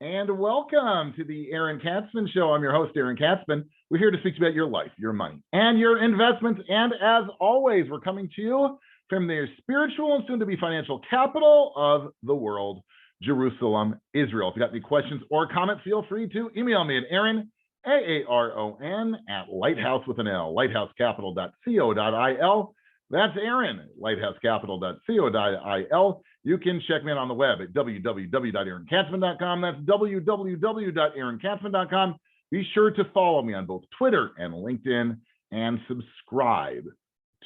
And welcome to the Aaron Katzman Show. I'm your host, Aaron Katzman. We're here to speak about your life, your money, and your investments. And as always, we're coming to you from the spiritual and soon-to-be financial capital of the world, Jerusalem, Israel. If you got any questions or comments, feel free to email me at Aaron, Aaron, at lighthouse with an L, lighthousecapital.co.il. That's Aaron, lighthousecapital.co.il. You can check me out on the web at www.aaronkatzman.com. That's www.aaronkatzman.com. Be sure to follow me on both Twitter and LinkedIn and subscribe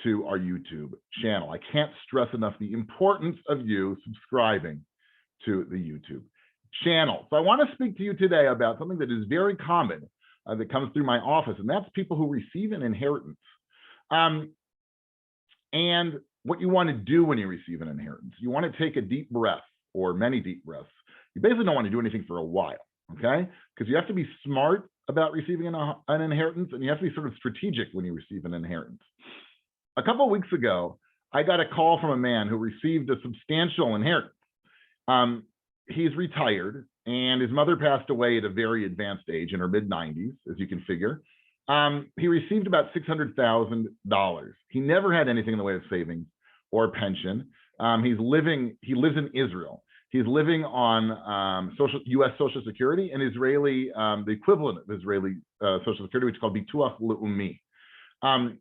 to our YouTube channel. I can't stress enough the importance of you subscribing to the YouTube channel. So I want to speak to you today about something that is very common that comes through my office, and that's people who receive an inheritance. And what you want to do when you receive an inheritance, you want to take a deep breath or many deep breaths. You basically don't want to do anything for a while, okay? Because you have to be smart about receiving an inheritance, and you have to be sort of strategic when you receive an inheritance. A couple of weeks ago, I got a call from a man who received a substantial inheritance. He's retired, and his mother passed away at a very advanced age in her mid-90s, as you can figure. He received about $600,000. He never had anything in the way of savings or pension. He lives in Israel. He's living on U.S. Social Security and Israeli, the equivalent of Israeli Social Security, which is called Bituach Leumi. I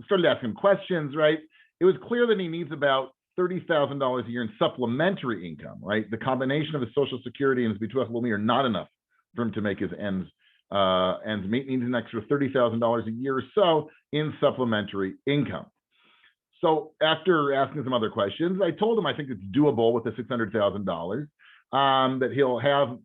started asking him questions, right? It was clear that he needs about $30,000 a year in supplementary income, right? The combination of his Social Security and his Bituach Leumi are not enough for him to make his ends meet. Needs an extra $30,000 a year or so in supplementary income. So after asking some other questions, I told him I think it's doable with the $600,000, that he'll have,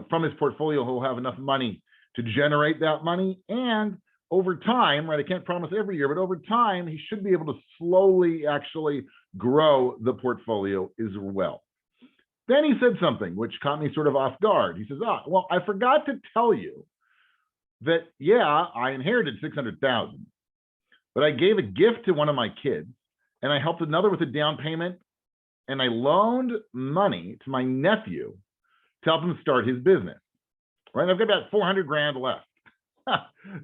from his portfolio, he'll have enough money to generate that money. And over time, right, I can't promise every year, but over time, he should be able to slowly actually grow the portfolio as well. Then he said something which caught me sort of off guard. He says, well, I forgot to tell you that, yeah, I inherited $600,000, but I gave a gift to one of my kids, and I helped another with a down payment, and I loaned money to my nephew to help him start his business. Right? I've got about 400 grand left.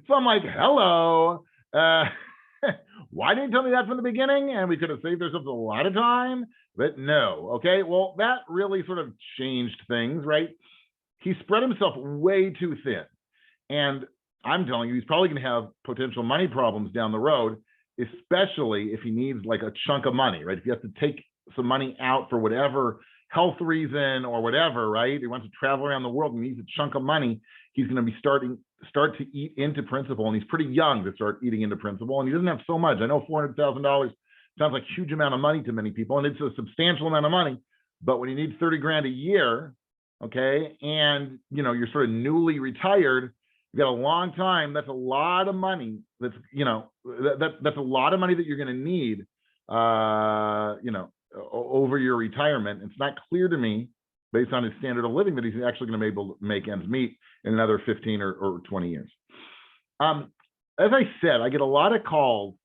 So I'm like, hello. Why didn't you tell me that from the beginning? And we could have saved ourselves a lot of time, but no. Okay, well, that really sort of changed things, right? He spread himself way too thin. And I'm telling you, he's probably going to have potential money problems down the road, especially if he needs like a chunk of money, right? If he has to take some money out for whatever health reason or whatever, right? He wants to travel around the world and needs a chunk of money. He's going to be start to eat into principal, and he's pretty young to start eating into principal, and he doesn't have so much. I know $400,000 sounds like a huge amount of money to many people, and it's a substantial amount of money. But when you need 30 grand a year, okay, and you're sort of newly retired, you've got a long time. That's a lot of money. That's that's a lot of money that you're going to need, over your retirement. It's not clear to me, based on his standard of living, that he's actually going to be able to make ends meet in another 15 or 20 years. As I said, I get a lot of calls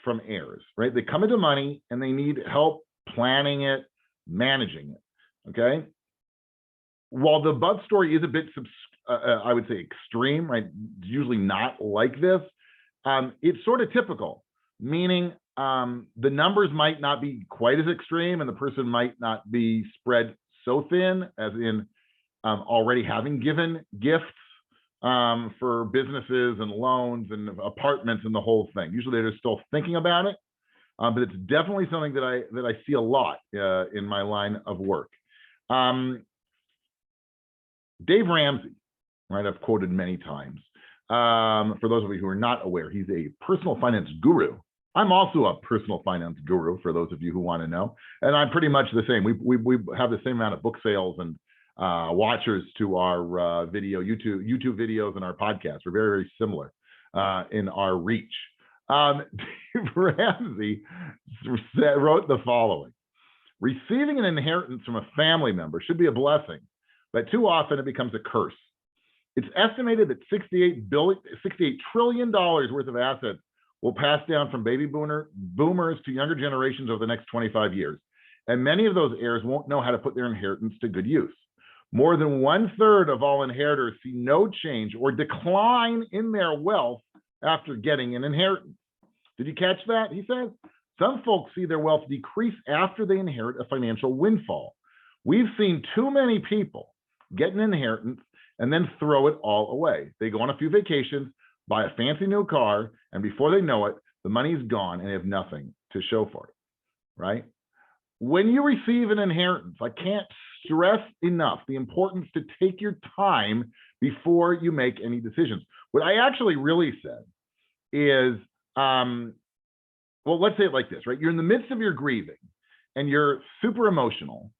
from heirs, right? They come into money and they need help planning it, managing it, okay? While the above story is a bit, I would say, extreme, right? It's usually not like this. It's sort of typical, meaning the numbers might not be quite as extreme, and the person might not be spread so thin, as in already having given gifts for businesses and loans and apartments and the whole thing. Usually they're still thinking about it, but it's definitely something that I see a lot in my line of work. Dave Ramsey, right? I've quoted many times. For those of you who are not aware, he's a personal finance guru. I'm also a personal finance guru, for those of you who want to know, and I'm pretty much the same. We have the same amount of book sales and watchers to our YouTube videos and our podcasts. We're very, very similar in our reach. Dave Ramsey wrote the following: receiving an inheritance from a family member should be a blessing, but too often it becomes a curse. It's estimated that $68 trillion worth of assets will pass down from baby boomers to younger generations over the next 25 years. and many of those heirs won't know how to put their inheritance to good use. More than 1/3 of all inheritors see no change or decline in their wealth after getting an inheritance. Did you catch that? He says, some folks see their wealth decrease after they inherit a financial windfall. We've seen too many people get an inheritance and then throw it all away. They go on a few vacations, buy a fancy new car, and before they know it, the money's gone and they have nothing to show for it, right? When you receive an inheritance, I can't stress enough the importance to take your time before you make any decisions. What I actually really said is, well, let's say it like this, right? You're in the midst of your grieving and you're super emotional,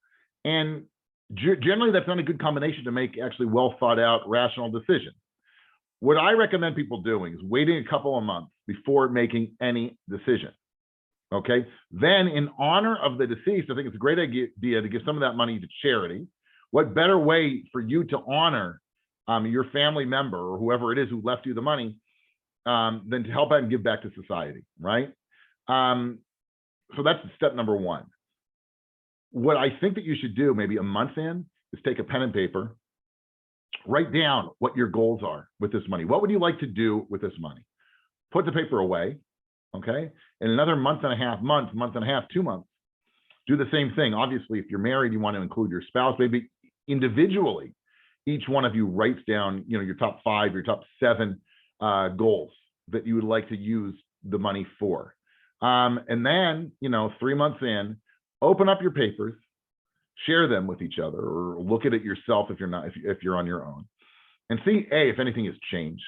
and generally that's not a good combination to make actually well thought out, rational decisions. What I recommend people doing is waiting a couple of months before making any decision. Okay, then in honor of the deceased, I think it's a great idea to give some of that money to charity. What better way for you to honor your family member or whoever it is who left you the money than to help out and give back to society, right? So that's step number one. What I think that you should do maybe a month in is take a pen and paper, write down what your goals are with this money. What would you like to do with this money? Put the paper away. Okay, in another month and a half, 2 months, do the same thing. Obviously, if you're married, you want to include your spouse. Maybe individually, each one of you writes down, your top 5, your top 7 goals that you would like to use the money for. And then, 3 months in, open up your papers, share them with each other, or look at it yourself if you're on your own, and see A, if anything has changed.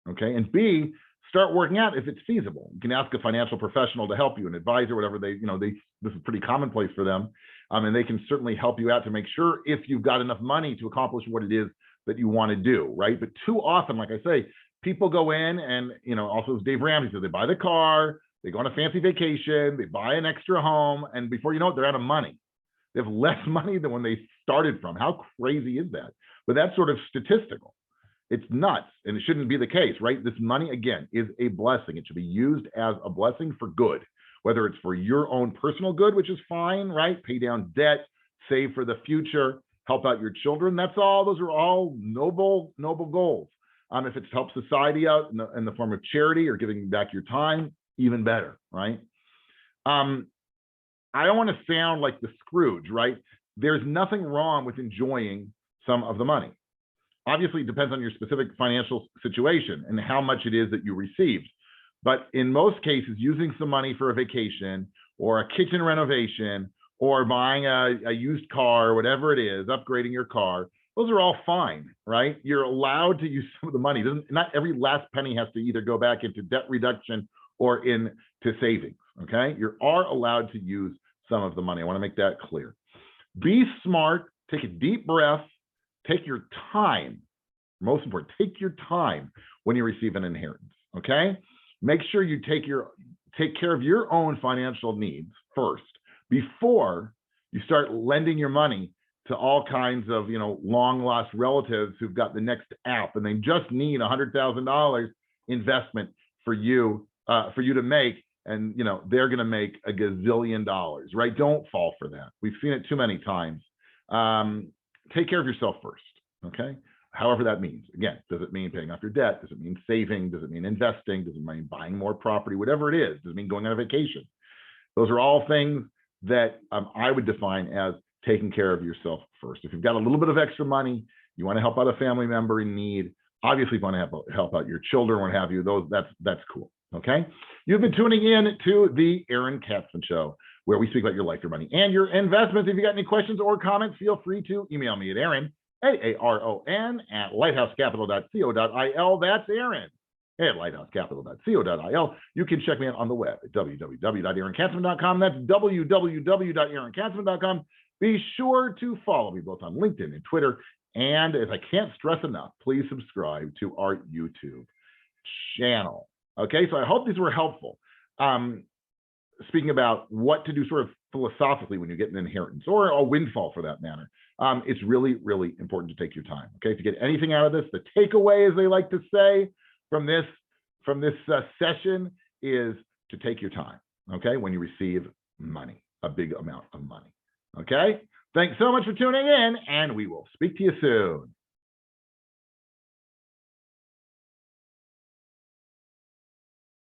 Okay, and B, start working out if it's feasible. You can ask a financial professional to help you, an advisor, whatever this is pretty commonplace for them. And they can certainly help you out to make sure if you've got enough money to accomplish what it is that you want to do, right? But too often, like I say, people go in and, also as Dave Ramsey said, they buy the car, they go on a fancy vacation, they buy an extra home, and before you know it, they're out of money. They have less money than when they started from. How crazy is that? But that's sort of statistical. It's nuts, and it shouldn't be the case, right? This money, again, is a blessing. It should be used as a blessing for good, whether it's for your own personal good, which is fine, right? Pay down debt, save for the future, help out your children. That's all. Those are all noble goals. If it's to help society out in the form of charity or giving back your time, even better, right? I don't want to sound like the Scrooge, right? There's nothing wrong with enjoying some of the money. Obviously, it depends on your specific financial situation and how much it is that you received. But in most cases, using some money for a vacation or a kitchen renovation or buying a used car, or whatever it is, upgrading your car, those are all fine, right? You're allowed to use some of the money. Not every last penny has to either go back into debt reduction or into savings, okay? You are allowed to use some of the money. I want to make that clear. Be smart, take a deep breath, take your time. Most important, take your time when you receive an inheritance, okay? Make sure you take care of your own financial needs first before you start lending your money to all kinds of, long lost relatives who've got the next app and they just need $100,000 investment for you to make, and they're going to make a gazillion dollars, right? Don't fall for that. We've seen it too many times. Take care of yourself first, okay? However that means. Again, does it mean paying off your debt? Does it mean saving? Does it mean investing? Does it mean buying more property? Whatever it is. Does it mean going on a vacation? Those are all things that I would define as taking care of yourself first. If you've got a little bit of extra money, you want to help out a family member in need, obviously you want to help out your children, what have you, that's cool, okay? You've been tuning in to the Aaron Katzman Show, where we speak about your life, your money, and your investments. If you got any questions or comments, feel free to email me at Aaron, AARON, at lighthousecapital.co.il. That's Aaron at lighthousecapital.co.il. You can check me out on the web at www.aaronkatzman.com. That's www.aaronkatzman.com. Be sure to follow me both on LinkedIn and Twitter. And as I can't stress enough, please subscribe to our YouTube channel. Okay, so I hope these were helpful. Speaking about what to do sort of philosophically when you get an inheritance or a windfall for that matter, it's really, really important to take your time. Okay, to get anything out of this, the takeaway, as they like to say, from this session is to take your time. Okay, when you receive money. a big amount of money. Okay? Thanks so much for tuning in, and we will speak to you soon.